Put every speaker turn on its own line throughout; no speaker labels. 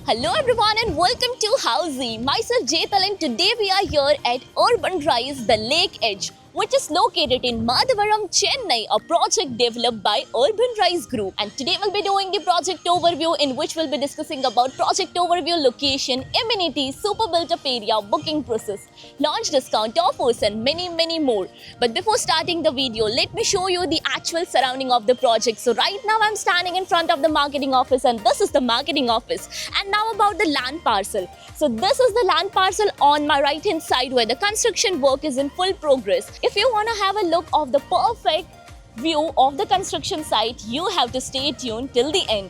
Hello everyone and welcome to Housey. Myself Jetal and today we are here at Urban Rise, the Lake Edge, which is located in Madhavaram, Chennai, a project developed by Urban Rise Group. And today we'll be doing the project overview in which we'll be discussing about project overview, location, amenities, super built-up area, booking process, launch discount offers and many more. But before starting the video, let me show you the actual surrounding of the project. So right now I'm standing in front of the marketing office and this is the marketing office. And now about the land parcel. So this is the land parcel on my right hand side where the construction work is in full progress. If you want to have a look of the perfect view of the construction site, you have to stay tuned till the end.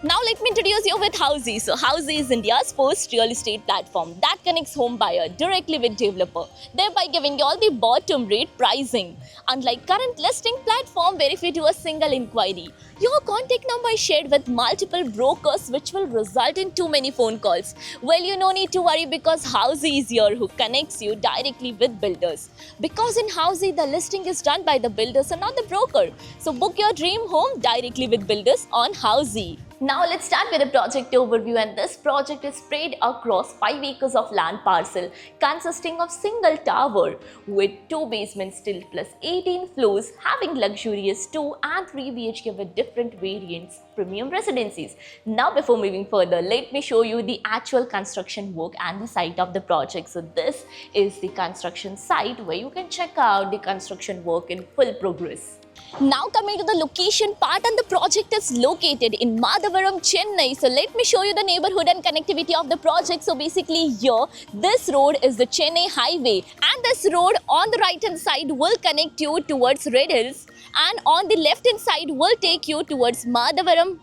Now let me introduce you with Housey. So Housey is India's first real estate platform that connects home buyer directly with developer, thereby giving you all the bottom rate pricing. Unlike current listing platform where if you do a single inquiry, your contact number is shared with multiple brokers which will result in too many phone calls. Well, you no need to worry because Housey is here who connects you directly with builders. Because in Housey, the listing is done by the builders and not the broker. So book your dream home directly with builders on Housey. Now let's start with the project overview, and this project is spread across 5 acres of land parcel consisting of single tower with 2 basements still plus 18 floors, having luxurious 2 and 3 BHK with different variants premium residencies. Now before moving further, let me show you the actual construction work and the site of the project. So this is the construction site where you can check out the construction work in full progress. Now coming to the location part, and the project is located in Madhavaram, Chennai. So let me show you the neighborhood and connectivity of the project. So basically here, this road is the Chennai highway and this road on the right hand side will connect you towards Red Hills and on the left hand side will take you towards Madhavaram.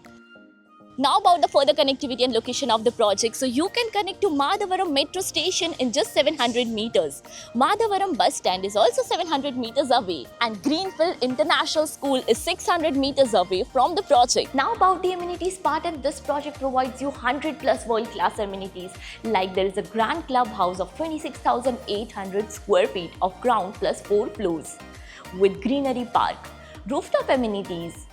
Now about the further connectivity and location of the project. So you can connect to Madhavaram metro station in just 700 meters. Madhavaram bus stand is also 700 meters away and Greenfield International School is 600 meters away from the project. Now about the amenities part, and this project provides you 100 plus world class amenities, like there is a grand clubhouse of 26,800 square feet of ground plus 4 floors with greenery park, rooftop amenities.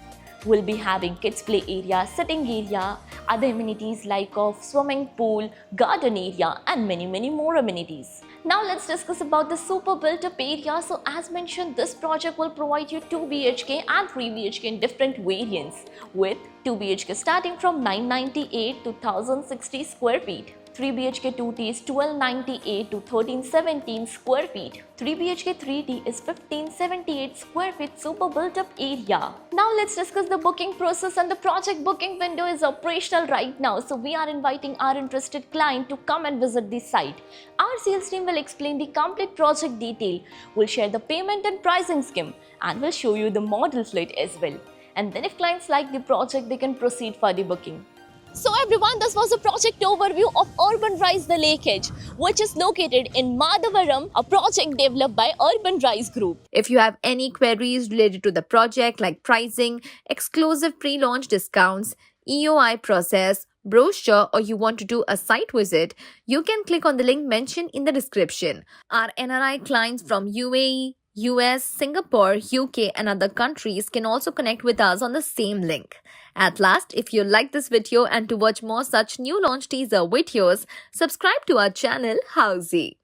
Will be having kids play area, sitting area, other amenities like of swimming pool, garden area and many more amenities. Now let's discuss about the super built up area. So as mentioned, this project will provide you 2 BHK and 3 BHK in different variants with 2 BHK starting from 998 to 1060 square feet. 3 BHK 2T is 1298 to 1317 square feet. 3 BHK 3T is 1578 square feet super built up area. Now let's discuss the booking process, and the project booking window is operational right now. So we are inviting our interested client to come and visit the site. Our sales team will explain the complete project detail, will share the payment and pricing scheme and will show you the model flat as well. And then if clients like the project, they can proceed for the booking. So everyone, this was a project overview of Urban Rise the Lake Edge, which is located in Madhavaram, a project developed by Urban Rise Group.
If you have any queries related to the project like pricing, exclusive pre-launch discounts, EOI process, brochure, or you want to do a site visit, you can click on the link mentioned in the description. Our NRI clients from UAE, US, Singapore, UK and other countries can also connect with us on the same link. At last, if you like this video and to watch more such new launch teaser videos, subscribe to our channel Housey.